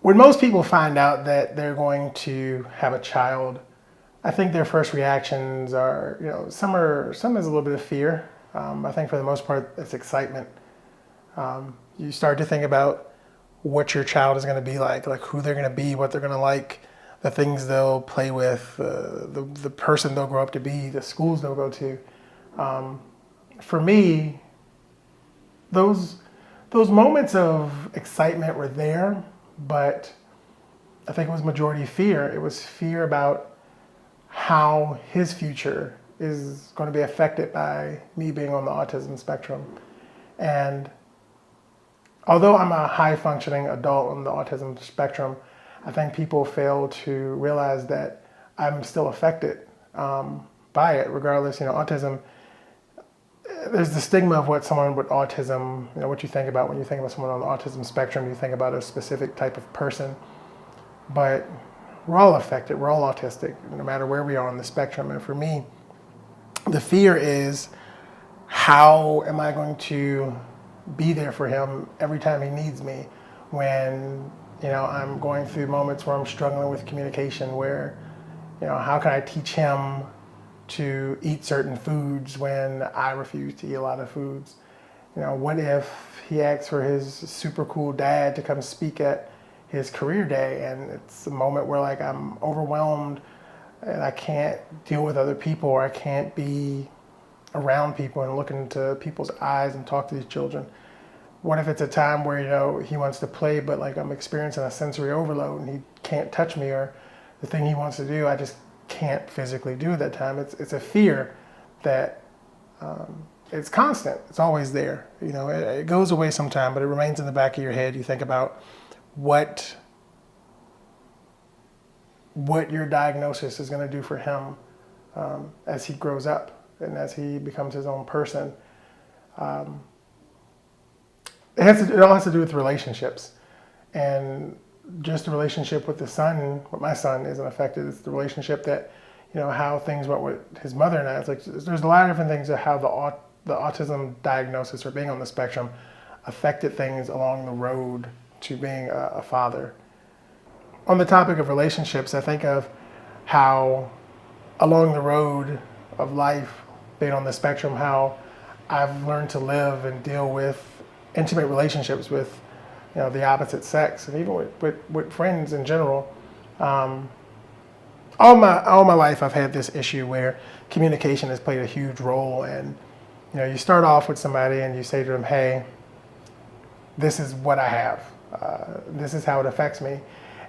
when most people find out that they're going to have a child, I think their first reactions are, some is a little bit of fear. I think for the most part, it's excitement. You start to think about what your child is going to be like who they're going to be, what they're going to like, the things they'll play with, the person they'll grow up to be, the schools they'll go to. For me, those moments of excitement were there, but I think it was majority fear. It was fear about how his future is going to be affected by me being on the autism spectrum. And although I'm a high functioning adult on the autism spectrum, I think people fail to realize that I'm still affected by it, regardless. Autism, there's the stigma of what someone with autism, what you think about when you think about someone on the autism spectrum, you think about a specific type of person. But we're all affected, we're all autistic, no matter where we are on the spectrum. And for me, the fear is, how am I going to be there for him every time he needs me when I'm going through moments where I'm struggling with communication, where how can I teach him to eat certain foods when I refuse to eat a lot of foods? What if he asks for his super cool dad to come speak at his career day, and it's a moment where I'm overwhelmed and I can't deal with other people, or I can't be around people and look into people's eyes and talk to these children? What if it's a time where he wants to play, but I'm experiencing a sensory overload and he can't touch me, or the thing he wants to do I just can't physically do at that time? It's a fear that it's constant. It's always there. It goes away sometime, but it remains in the back of your head. You think about what your diagnosis is going to do for him as he grows up and as he becomes his own person. It all has to do with relationships, and just the relationship with with my son isn't affected. It's the relationship that, how things went with his mother and I. It's there's a lot of different things of how the autism diagnosis or being on the spectrum affected things along the road to being a father. On the topic of relationships, I think of how along the road of life, being on the spectrum, how I've learned to live and deal with intimate relationships with the opposite sex, and even with friends in general. All my life I've had this issue where communication has played a huge role, and you start off with somebody and you say to them, hey, this is what I have, this is how it affects me,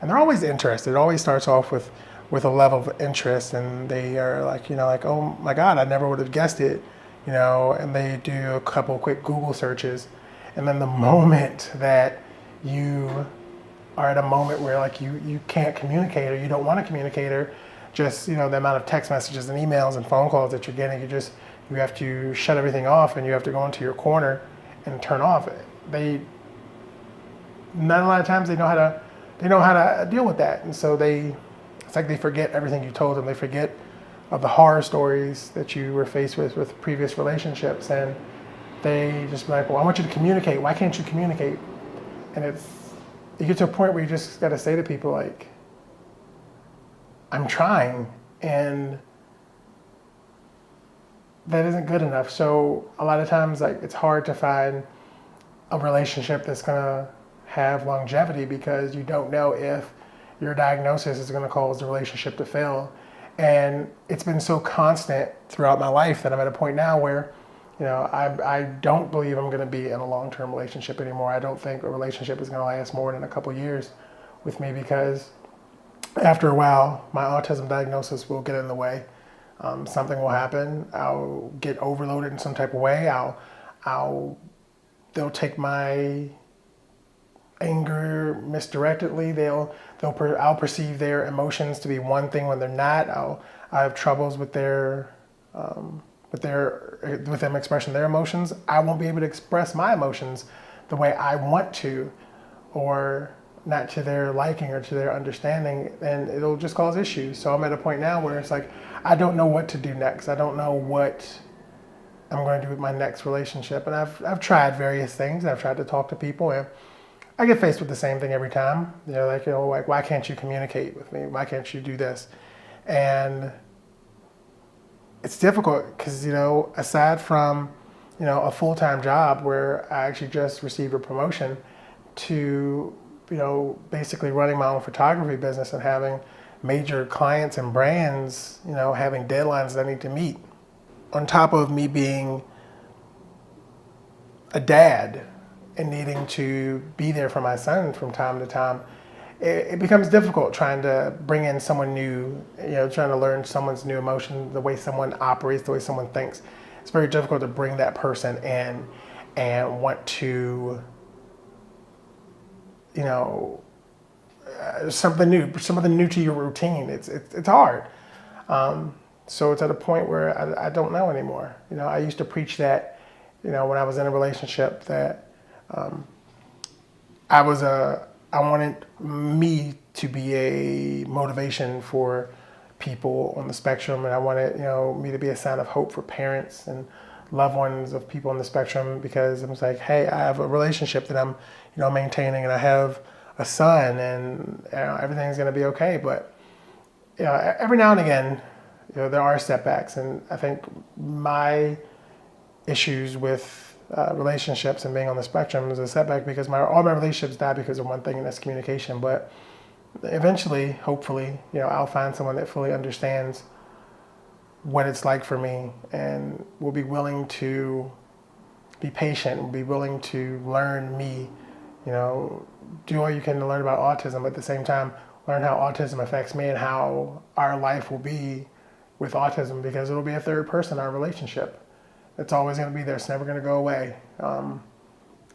and they're always interested. It always starts off with a level of interest, and they are oh my God, I never would have guessed it, and they do a couple quick Google searches. And then the moment that you are at a moment where you can't communicate, or you don't want to communicate, or just the amount of text messages and emails and phone calls that you're getting, you have to shut everything off, and you have to go into your corner and turn off. Not a lot of times they know how to deal with that, and so it's like they forget everything you told them. They forget of the horror stories that you were faced with previous relationships, and they just be like, well, I want you to communicate. Why can't you communicate? And you get to a point where you just got to say to people I'm trying, and that isn't good enough. So a lot of times it's hard to find a relationship that's going to have longevity, because you don't know if your diagnosis is going to cause the relationship to fail. And it's been so constant throughout my life that I'm at a point now where I don't believe I'm going to be in a long-term relationship anymore. I don't think a relationship is going to last more than a couple years with me, because after a while, my autism diagnosis will get in the way. Something will happen. I'll get overloaded in some type of way. They'll take my anger misdirectedly. I'll perceive their emotions to be one thing when they're not. I have troubles with them expressing their emotions. I won't be able to express my emotions the way I want to, or not to their liking or to their understanding, and it'll just cause issues. So I'm at a point now where it's I don't know what to do next. I don't know what I'm going to do with my next relationship. And I've tried various things. I've tried to talk to people, and I get faced with the same thing every time. Like, why can't you communicate with me? Why can't you do this? And it's difficult because, aside from, a full-time job where I actually just received a promotion to, basically running my own photography business and having major clients and brands, having deadlines that I need to meet. On top of me being a dad and needing to be there for my son from time to time, it becomes difficult trying to bring in someone new, trying to learn someone's new emotion, the way someone operates, the way someone thinks. It's very difficult to bring that person in and want to, something new to your routine. It's hard. So it's at a point where I don't know anymore. I used to preach that, when I was in a relationship, that I wanted me to be a motivation for people on the spectrum, and I wanted, me to be a sign of hope for parents and loved ones of people on the spectrum, because it was like, hey, I have a relationship that I'm, maintaining, and I have a son, and everything's going to be okay. But every now and again, there are setbacks, and I think my issues with relationships and being on the spectrum is a setback because all my relationships die because of one thing, and that's communication. But eventually, hopefully, I'll find someone that fully understands what it's like for me and will be willing to be patient, will be willing to learn me, do all you can to learn about autism, but at the same time, learn how autism affects me and how our life will be with autism, because it'll be a third person in our relationship. It's always going to be there. It's never going to go away.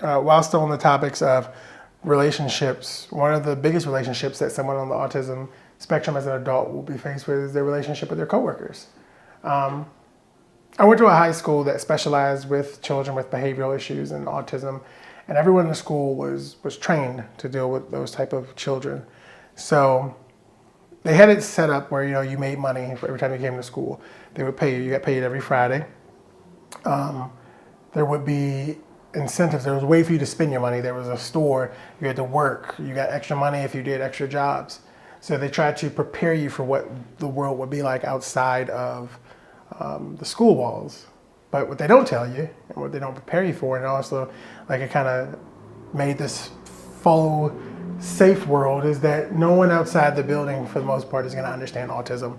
While still on the topics of relationships, one of the biggest relationships that someone on the autism spectrum as an adult will be faced with is their relationship with their coworkers. I went to a high school that specialized with children with behavioral issues and autism, and everyone in the school was trained to deal with those type of children. So they had it set up where, you made money for every time you came to school. They would pay you. You got paid every Friday. There would be incentives. There was a way for you to spend your money. There was a store. You had to work. You got extra money if you did extra jobs. So they tried to prepare you for what the world would be like outside of the school walls. But what they don't tell you, and what they don't prepare you for, and also, like, it kind of made this faux safe world, is that no one outside the building, for the most part, is going to understand autism,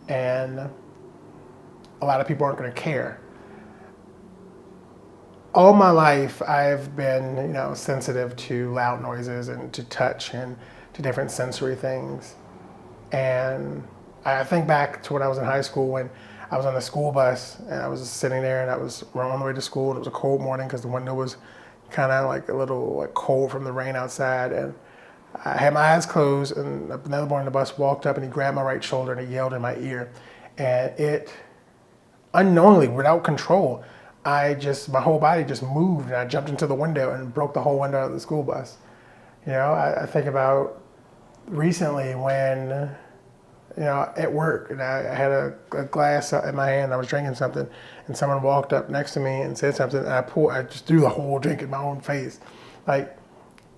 and a lot of people aren't going to care. All my life, I've been, sensitive to loud noises and to touch and to different sensory things. And I think back to when I was in high school, when I was on the school bus and I was just sitting there and I was on the way to school, and it was a cold morning because the window was kind of like a little cold from the rain outside. And I had my eyes closed, and another boy on the bus walked up and he grabbed my right shoulder and he yelled in my ear. And it, unknowingly, without control, my whole body just moved, and I jumped into the window and broke the whole window of the school bus. I think about recently when, at work, and I had a glass in my hand, I was drinking something, and someone walked up next to me and said something, and I just threw the whole drink in my own face. Like,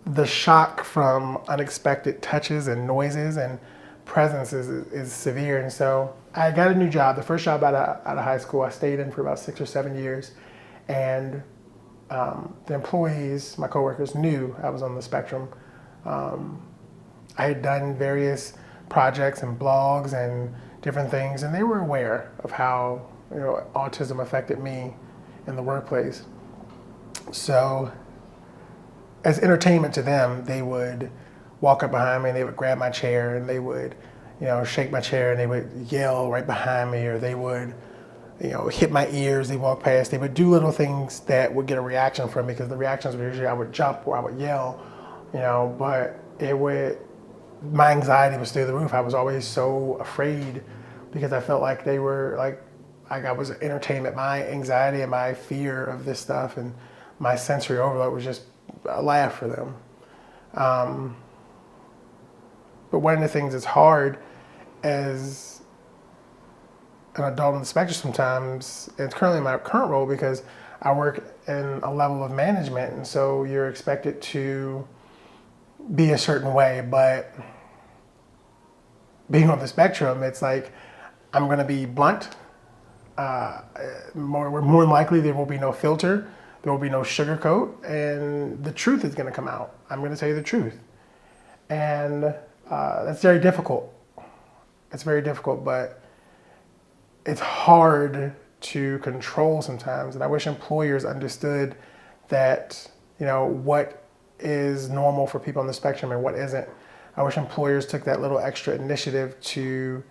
the shock from unexpected touches and noises and presence is severe. And so I got a new job, the first job out of high school. I stayed in for about 6 or 7 years, and the employees, my coworkers, knew I was on the spectrum. I had done various projects and blogs and different things, and they were aware of how autism affected me in the workplace. So as entertainment to them, they would walk up behind me and they would grab my chair and they would shake my chair, and they would yell right behind me, or they would hit my ears. They walk past. They would do little things that would get a reaction from me, because the reactions were usually I would jump or I would yell, but my anxiety was through the roof. I was always so afraid because I felt like they were like I was entertainment. My anxiety and my fear of this stuff and my sensory overload was just a laugh for them. But one of the things that's hard as an adult on the spectrum sometimes, and it's currently my current role, because I work in a level of management, and so you're expected to be a certain way, but being on the spectrum, it's like I'm going to be blunt. More than likely, there will be no filter, there will be no sugarcoat, and the truth is going to come out. I'm going to tell you the truth, and that's very difficult. It's very difficult, but it's hard to control sometimes. And I wish employers understood that, what is normal for people on the spectrum and what isn't. I wish employers took that little extra initiative to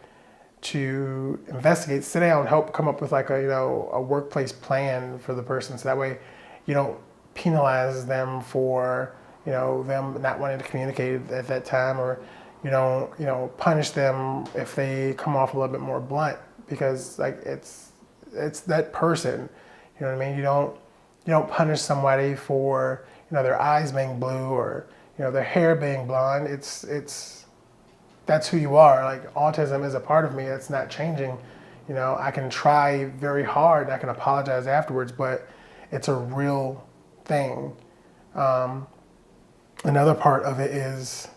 investigate, sit down, help come up with like a workplace plan for the person, so that way you don't penalize them for them not wanting to communicate at that time, or you don't punish them if they come off a little bit more blunt, because like it's that person. You know what I mean? You don't punish somebody for their eyes being blue, or their hair being blonde. It's that's who you are. Like, autism is a part of me. It's not changing. I can try very hard and I can apologize afterwards, but it's a real thing. Another part of it is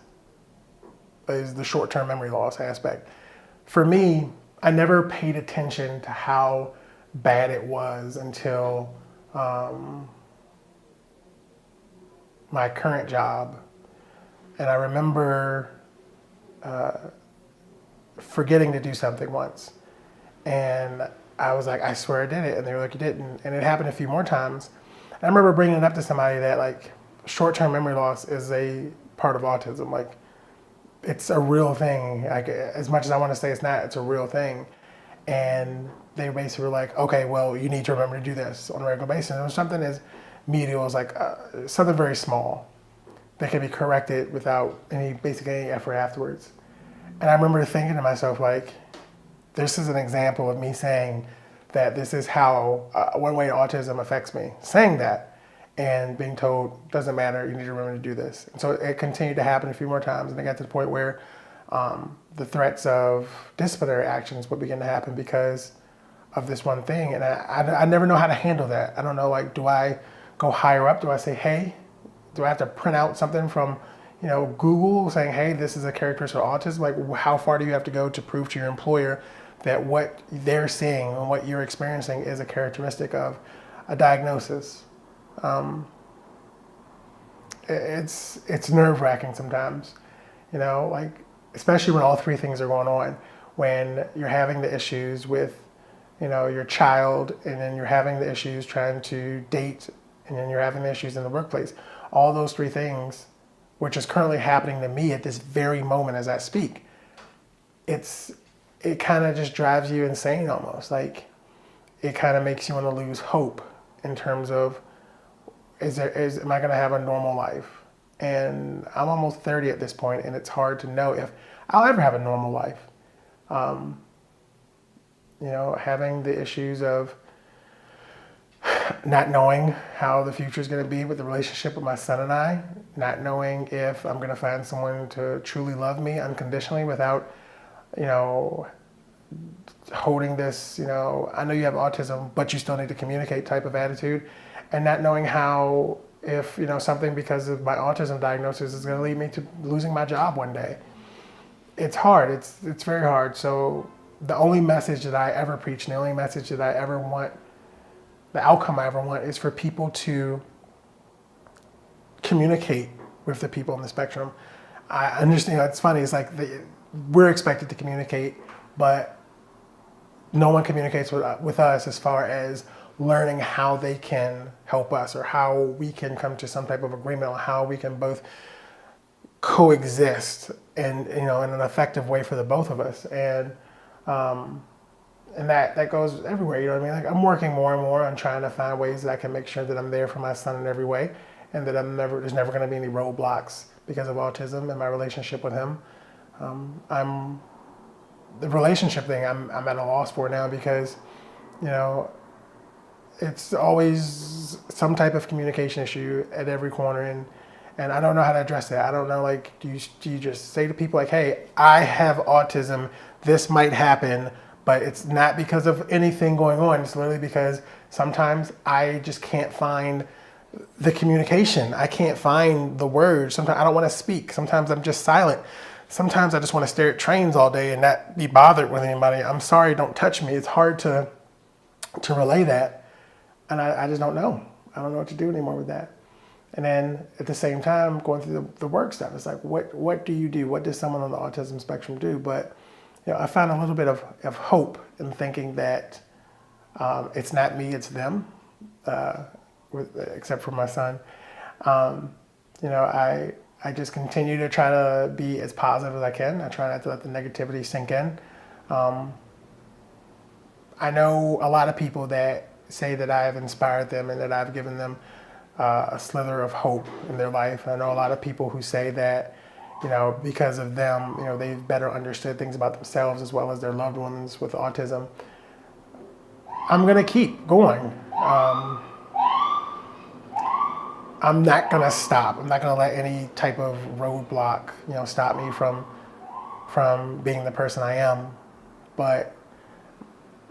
the short-term memory loss aspect. For me, I never paid attention to how bad it was until my current job. And I remember forgetting to do something once. And I was like, I swear I did it. And they were like, you didn't. And it happened a few more times. I remember bringing it up to somebody that like short-term memory loss is a part of autism. Like, it's a real thing. Like, as much as I want to say it's not, it's a real thing. And they basically were like, okay, well, you need to remember to do this on a regular basis. And it was something as medial as like something very small that can be corrected without any effort afterwards. And I remember thinking to myself, like, this is an example of me saying that this is how one way autism affects me. Saying that and being told, doesn't matter, you need to remember to do this. And so it continued to happen a few more times, and it got to the point where the threats of disciplinary actions would begin to happen because of this one thing. And I never know how to handle that. I don't know, like, do I go higher up? Do I say, hey, do I have to print out something from Google saying, hey, this is a characteristic of autism? Like, how far do you have to go to prove to your employer that what they're seeing and what you're experiencing is a characteristic of a diagnosis? It's nerve-wracking sometimes, like, especially when all three things are going on. When you're having the issues with, your child, and then you're having the issues trying to date, and then you're having the issues in the workplace. All those three things, which is currently happening to me at this very moment as I speak, it kind of just drives you insane almost. Like, it kind of makes you want to lose hope in terms of, am I going to have a normal life? And I'm almost 30 at this point, and it's hard to know if I'll ever have a normal life. Having the issues of not knowing how the future is going to be with the relationship with my son and I, not knowing if I'm going to find someone to truly love me unconditionally without, holding this, I know you have autism, but you still need to communicate type of attitude, and not knowing how, if, something because of my autism diagnosis is going to lead me to losing my job one day. It's hard. It's very hard. So the only message that I ever preach, and the only message that I ever want, the outcome I ever want, is for people to communicate with the people on the spectrum. I understand, it's funny, it's like we're expected to communicate, but no one communicates with us as far as learning how they can help us, or how we can come to some type of agreement on how we can both coexist and in an effective way for the both of us. And that goes everywhere, you know what I mean? Like, I'm working more and more on trying to find ways that I can make sure that I'm there for my son in every way, and that there's never going to be any roadblocks because of autism and my relationship with him. The relationship thing, I'm at a loss for now, because, it's always some type of communication issue at every corner, and I don't know how to address that. I don't know, like, do you just say to people, like, hey, I have autism, this might happen, but it's not because of anything going on. It's literally because sometimes I just can't find the communication. I can't find the words. Sometimes I don't want to speak. Sometimes I'm just silent. Sometimes I just want to stare at trains all day and not be bothered with anybody. I'm sorry, don't touch me. It's hard to relay that. And I just don't know. I don't know what to do anymore with that. And then at the same time, going through the work stuff, it's like, what do you do? What does someone on the autism spectrum do? But I found a little bit of hope in thinking that it's not me, it's them, except for my son. I just continue to try to be as positive as I can. I try not to let the negativity sink in. I know a lot of people that say that I have inspired them and that I've given them a slither of hope in their life. I know a lot of people who say that, because of them, they've better understood things about themselves as well as their loved ones with autism. I'm going to keep going. I'm not going to stop. I'm not going to let any type of roadblock, stop me from being the person I am. But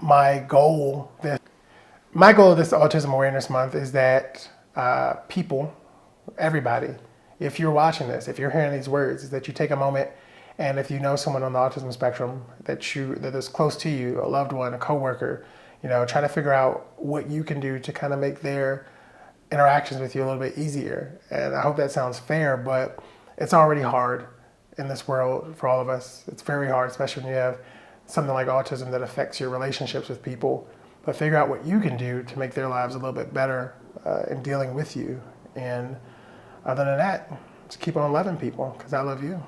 my goal of this Autism Awareness Month is that people, everybody, if you're watching this, if you're hearing these words, is that you take a moment, and if you know someone on the autism spectrum that is close to you, a loved one, a coworker, try to figure out what you can do to kind of make their interactions with you a little bit easier. And I hope that sounds fair, but it's already hard in this world for all of us. It's very hard, especially when you have something like autism that affects your relationships with people. But figure out what you can do to make their lives a little bit better in dealing with you. And other than that, just keep on loving people, because I love you.